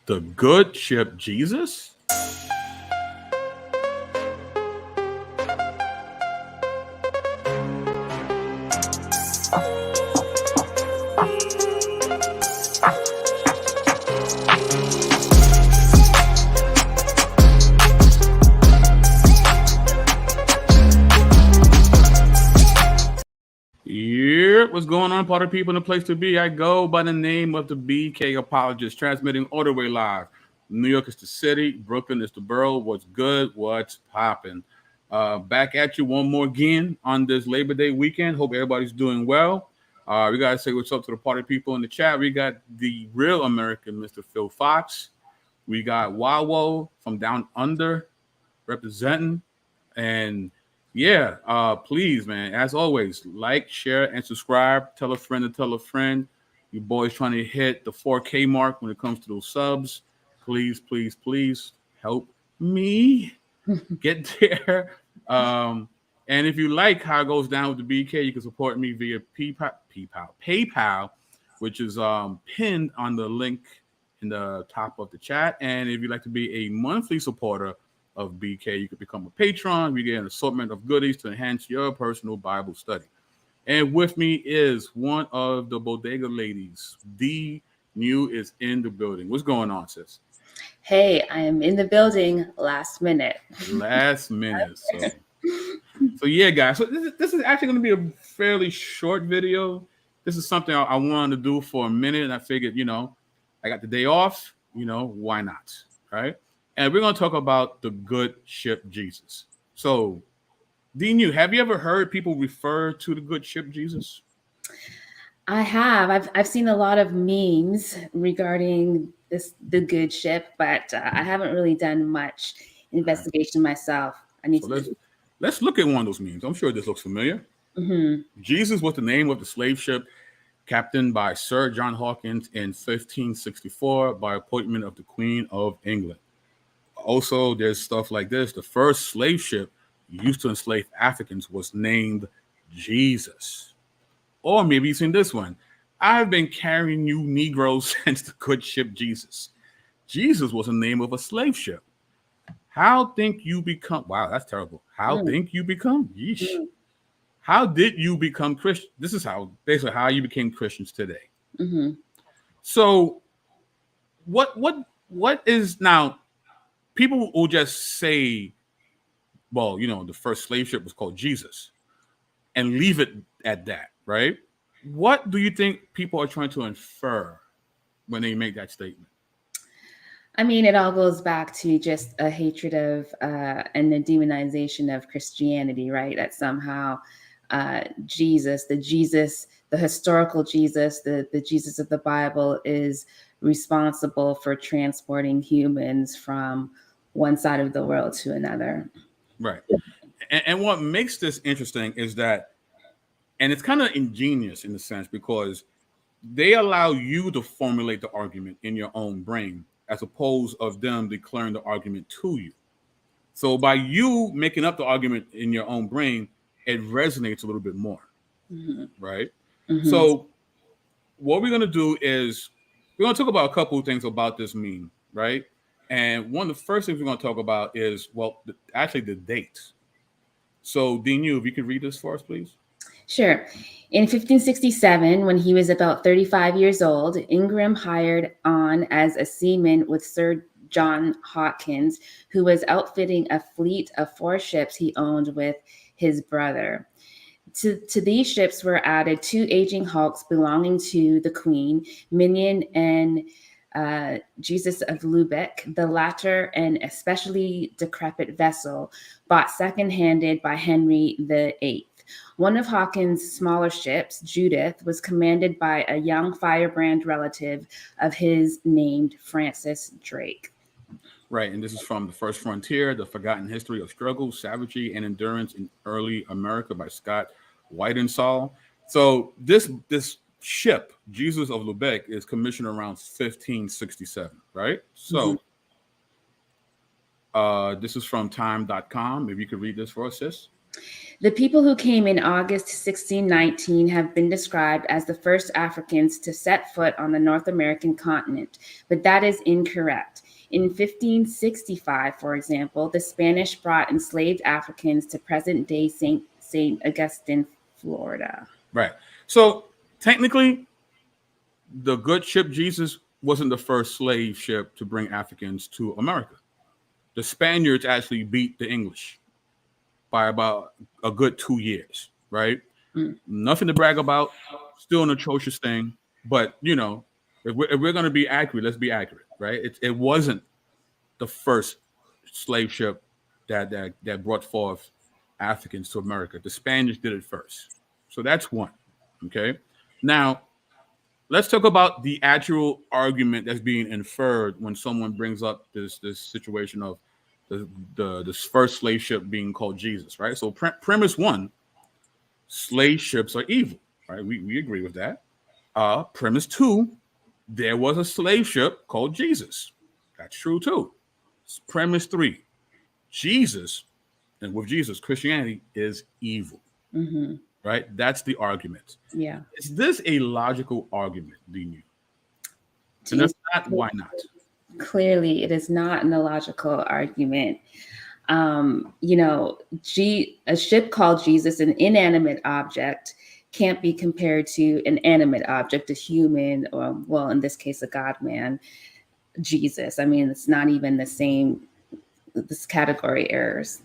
The good ship Jesus? Yeah, what's going on, party people in the place to be? I go by the name of the BK Apologist, transmitting all the way live. New York is the city, Brooklyn is the borough. What's good? What's popping? Back at you one more again on this Labor Day weekend. Hope everybody's doing well. We gotta say what's up to the party people in the chat. We got the real American Mr. Phil Fox. We got Wawo from down under representing. And yeah, please, man, as always, like, share, and subscribe. Tell a friend to tell a friend. You boys trying to hit the 4K mark when it comes to those subs. Please, please, please help me get there. And if you like how it goes down with the BK, you can support me via PayPal, which is pinned on the link in the top of the chat. And if you'd like to be a monthly supporter of BK, you could become a patron. You get an assortment of goodies to enhance your personal Bible study. And with me is one of the bodega ladies. D New is in the building. What's going on, sis? Hey, I am in the building last minute. Last minute. So yeah, guys. So this is actually going to be a fairly short video. This is something I wanted to do for a minute, and I figured, I got the day off. Why not? Right? And we're going to talk about the good ship Jesus. So, Dean, have you ever heard people refer to the good ship Jesus? I have. I've seen a lot of memes regarding the good ship, but I haven't really done much investigation myself. Let's look at one of those memes. I'm sure this looks familiar. Mm-hmm. Jesus was the name of the slave ship captained by Sir John Hawkins in 1564 by appointment of the Queen of England. Also, there's stuff like this. The first slave ship used to enslave Africans was named Jesus. Or maybe you've seen this one. I've been carrying you Negroes since the good ship Jesus. Jesus was the name of a slave ship. How think you become? Wow, that's terrible. How think you become? Yeesh. How did you become Christian? This is basically how you became Christians today. Mm-hmm. So, what is now? People will just say, well, the first slave ship was called Jesus and leave it at that, right? What do you think people are trying to infer when they make that statement? I mean, it all goes back to just a hatred of and the demonization of Christianity, right? That somehow Jesus, the historical Jesus, the Jesus of the Bible is responsible for transporting humans from one side of the world to another. Right. And what makes this interesting is that, and it's kind of ingenious in a sense, because they allow you to formulate the argument in your own brain as opposed of them declaring the argument to you. So by you making up the argument in your own brain, it resonates a little bit more. Mm-hmm. Right? Mm-hmm. So what we're going to do is we're going to talk about a couple of things about this meme, right? And one of the first things we're going to talk about is, actually the dates. So, Dean, if you could read this for us, please. Sure. In 1567, when he was about 35 years old, Ingram hired on as a seaman with Sir John Hawkins, who was outfitting a fleet of 4 ships he owned with his brother. To these ships were added 2 aging hulks belonging to the Queen, Minion and Jesus of Lubeck, the latter an especially decrepit vessel bought second-handed by Henry VIII. One of Hawkins' smaller ships, Judith, was commanded by a young firebrand relative of his named Francis Drake. Right, and this is from The First Frontier, The Forgotten History of Struggle, Savagery, and Endurance in Early America by Scott Whitensall. So this ship, Jesus of Lubeck, is commissioned around 1567, right? So this is from time.com. Maybe you could read this for us, sis. The people who came in August 1619 have been described as the first Africans to set foot on the North American continent, but that is incorrect. In 1565, for example, the Spanish brought enslaved Africans to present-day St. Augustine, Florida. Right. So technically, the good ship Jesus wasn't the first slave ship to bring Africans to America. The Spaniards actually beat the English by about a good 2 years, right? Mm. Nothing to brag about, still an atrocious thing. But, you know, if we're going to be accurate, let's be accurate, right? It wasn't the first slave ship that brought forth Africans to America. The Spaniards did it first. So that's one, okay? Now, let's talk about the actual argument that's being inferred when someone brings up this situation of this first slave ship being called Jesus, right? So premise one, slave ships are evil, right? We agree with that. Premise two, there was a slave ship called Jesus. That's true too. Premise three, Jesus, and with Jesus, Christianity is evil, Mm-hmm. right? That's the argument. Yeah. Is this a logical argument, Dinu? And if not, why not? Clearly, it is not an illogical argument. You know, a ship called Jesus, an inanimate object, can't be compared to an animate object, a human, or, well, in this case, a God man, Jesus. I mean, it's not even the same, this category errors.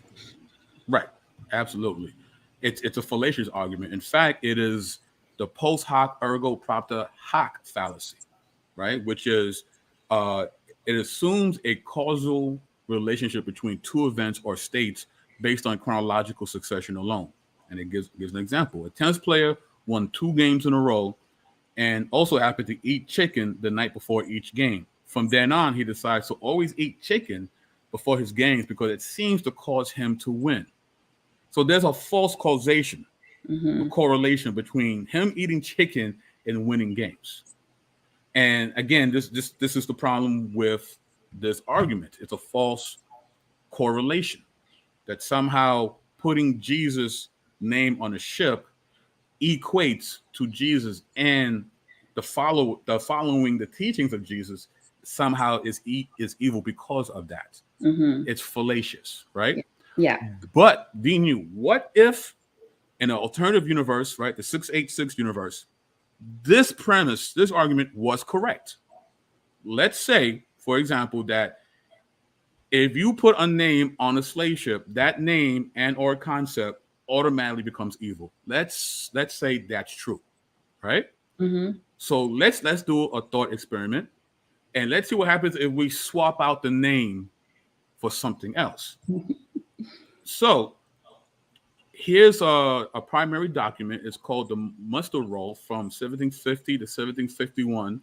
Right. Absolutely. It's a fallacious argument. In fact, it is the post hoc ergo propter hoc fallacy, right? Which is it assumes a causal relationship between two events or states based on chronological succession alone. And it gives an example. A tennis player won 2 games in a row and also happened to eat chicken the night before each game. From then on, he decides to always eat chicken before his games because it seems to cause him to win. So there's a false causation, a correlation between him eating chicken and winning games. And again, this is the problem with this argument. It's a false correlation that somehow putting Jesus' name on a ship equates to Jesus, and the following the teachings of Jesus somehow is evil because of that. Mm-hmm. It's fallacious, right? Yeah. But Dinu, what if in an alternative universe, right, the 686 universe, this premise, this argument was correct? Let's say, for example, that if you put a name on a slave ship, that name and or concept automatically becomes evil. Let's say that's true, right? Mm-hmm. So let's do a thought experiment, and let's see what happens if we swap out the name for something else. So here's a primary document. It's called the Muster Roll from 1750 to 1751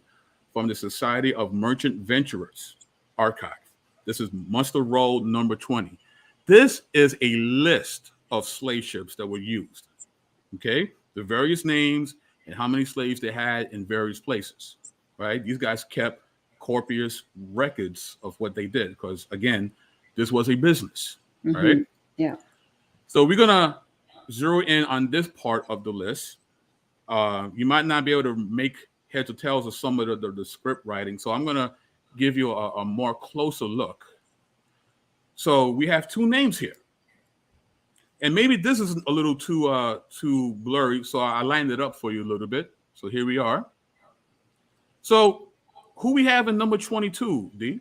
from the Society of Merchant Venturers Archive. This is Muster Roll number 20. This is a list of slave ships that were used. Okay, the various names and how many slaves they had in various places. Right, these guys kept copious records of what they did because, again, this was a business. Mm-hmm. Right. Yeah. So we're gonna zero in on this part of the list. You might not be able to make heads or tails of some of the script writing, so I'm gonna give you a more closer look. So we have 2 names here, and maybe this is a little too blurry, so I lined it up for you a little bit. So here we are. So who we have in number 22, D?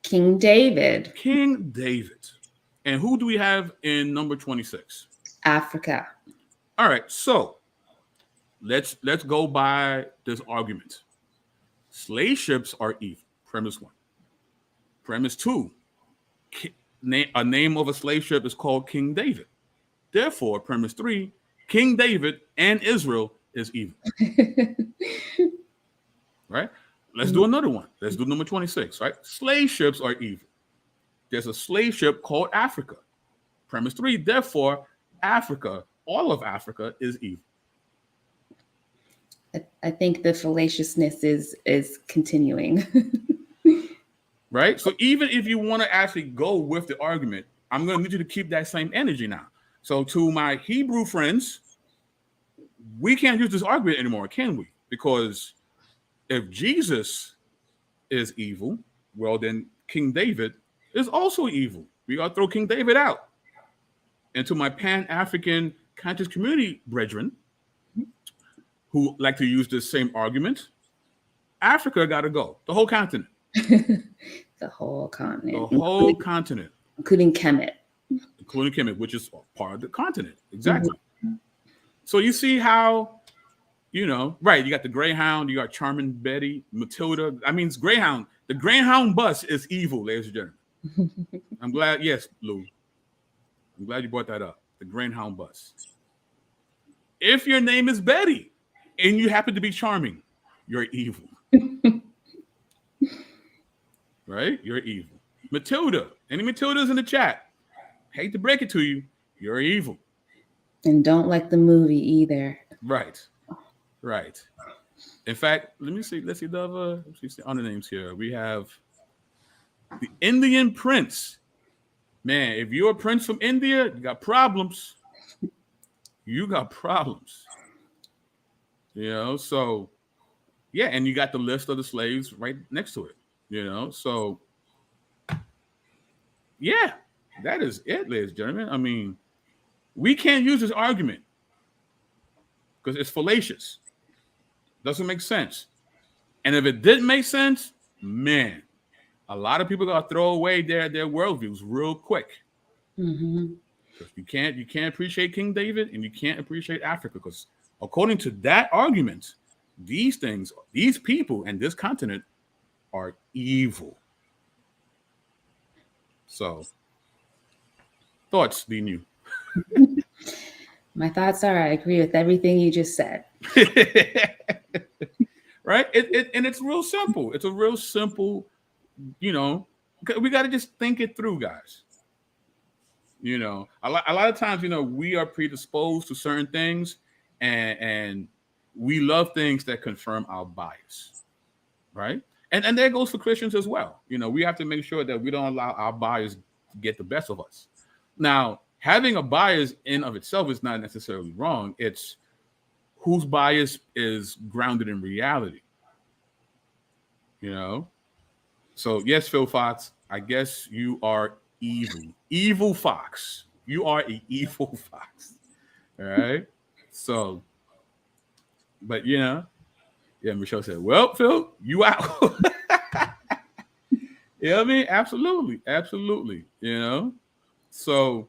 King David. King David. And who do we have in number 26? Africa. All right, so let's go by this argument. Slave ships are evil. Premise 1. Premise 2. A name of a slave ship is called King David. Therefore, premise 3, King David and Israel is evil. Right? Let's do another one. Let's do number 26, right? Slave ships are evil. There's a slave ship called Africa. Premise 3, therefore, Africa, all of Africa, is evil. I think the fallaciousness is continuing. Right? So even if you want to actually go with the argument, I'm going to need you to keep that same energy now. So to my Hebrew friends, we can't use this argument anymore, can we? Because if Jesus is evil, well, then King David is also evil. We got to throw King David out. And to my Pan-African conscious community brethren who like to use this same argument, Africa got to go. The whole continent. The whole continent. The whole continent. Including Kemet. Including Kemet, which is part of the continent. Exactly. Mm-hmm. So you see how, right, you got the Greyhound, you got Charming Betty, Matilda. I mean, it's Greyhound. The Greyhound bus is evil, ladies and gentlemen. I'm glad, yes, Lou. I'm glad you brought that up. The Greyhound bus. If your name is Betty and you happen to be charming, you're evil. Right? You're evil. Matilda. Any Matildas in the chat? Hate to break it to you. You're evil. And don't like the movie either. Right. Right. In fact, let's see the other names here. We have the Indian prince. Man, if you're a prince from India, you got problems. You got problems. So yeah, and you got the list of the slaves right next to it. So yeah, that is it, ladies and gentlemen. I mean, we can't use this argument because it's fallacious. Doesn't make sense. And if it didn't make sense, man, a lot of people gotta throw away their worldviews real quick. Mm-hmm. You can't appreciate King David and you can't appreciate Africa because according to that argument, these people and this continent are evil. So, thoughts, Dinu? My thoughts are I agree with everything you just said. Right? And it's real simple. It's a real simple, we got to just think it through, guys. A lot of times, we are predisposed to certain things and we love things that confirm our bias, right? And that goes for Christians as well. We have to make sure that we don't allow our bias to get the best of us. Now, having a bias in of itself is not necessarily wrong. It's whose bias is grounded in reality. So yes, Phil Fox, I guess you are evil. Evil Fox. You are an evil fox. All right. So, but yeah, Michelle said, well, Phil, you out. I mean, absolutely. So,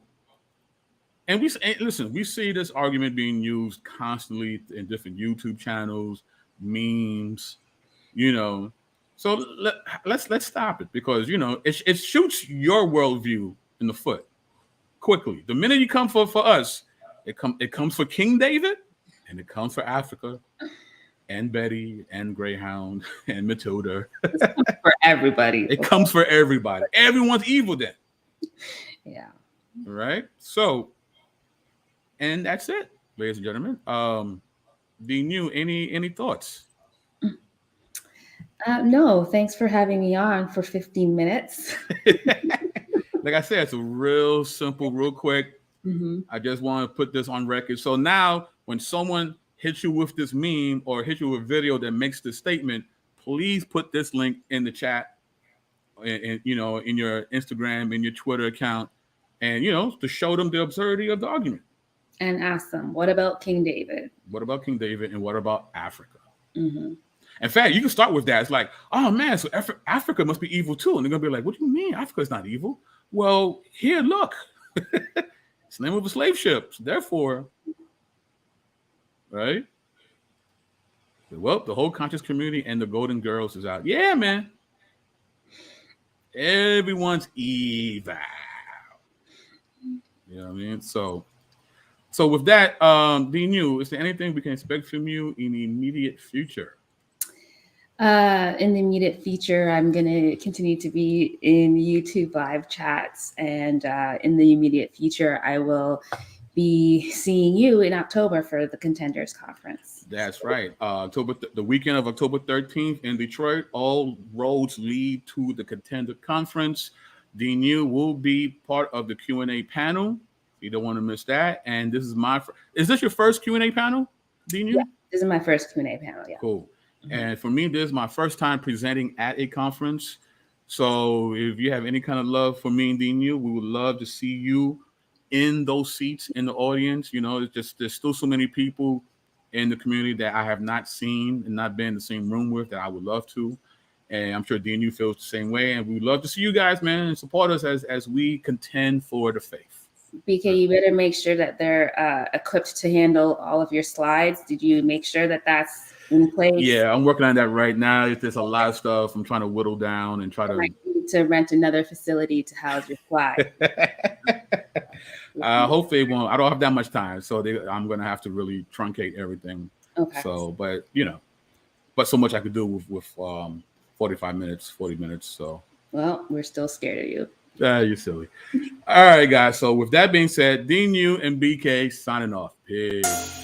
and we see this argument being used constantly in different YouTube channels, memes, So let's stop it because it shoots your worldview in the foot quickly. The minute you come for us, it comes for King David, and it comes for Africa, and Betty, and Greyhound, and Matilda. For everybody. It comes for everybody. Everyone's evil then. Yeah. Right. So, and that's it, ladies and gentlemen. Dinu, any thoughts? No, thanks for having me on for 15 minutes. Like I said, it's a real simple, real quick. Mm-hmm. I just want to put this on record. So now when someone hits you with this meme or hits you with a video that makes this statement, please put this link in the chat and in your Instagram, in your Twitter account, and, to show them the absurdity of the argument. And ask them, what about King David? What about King David and what about Africa? Mm-hmm. In fact, you can start with that. It's like, oh man, so Africa must be evil too. And they're going to be like, what do you mean? Africa is not evil. Well, here, look. It's the name of a slave ship. So therefore, right? Well, the whole conscious community and the Golden Girls is out. Yeah, man. Everyone's evil. You know what I mean? So with that, Dinu, is there anything we can expect from you in the immediate future? In the immediate future, I'm going to continue to be in YouTube live chats. And in the immediate future, I will be seeing you in October for the Contenders Conference. That's right. The weekend of October 13th in Detroit, all roads lead to the Contender Conference. Dinu will be part of the Q&A panel. You don't want to miss that. And this is is this your first Q&A panel, Dinu? Yeah, this is my first Q&A panel. Yeah. Cool. And for me, this is my first time presenting at a conference. So if you have any kind of love for me and Dinu, we would love to see you in those seats in the audience. You know, it's just there's still so many people in the community that I have not seen and not been in the same room with that I would love to. And I'm sure Dinu feels the same way. And we'd love to see you guys, man, and support us as we contend for the faith. BK, you better make sure that they're equipped to handle all of your slides. Did you make sure that that's in place? Yeah, I'm working on that right now. There's a lot of stuff I'm trying to whittle down and try to. I need to rent another facility to house your slides. Hopefully it won't. I don't have that much time, so I'm going to have to really truncate everything. Okay. So, but so much I could do with 45 minutes, 40 minutes. So. Well, we're still scared of you. You're silly. All right, guys. So with that being said, Dinu and BK signing off. Peace.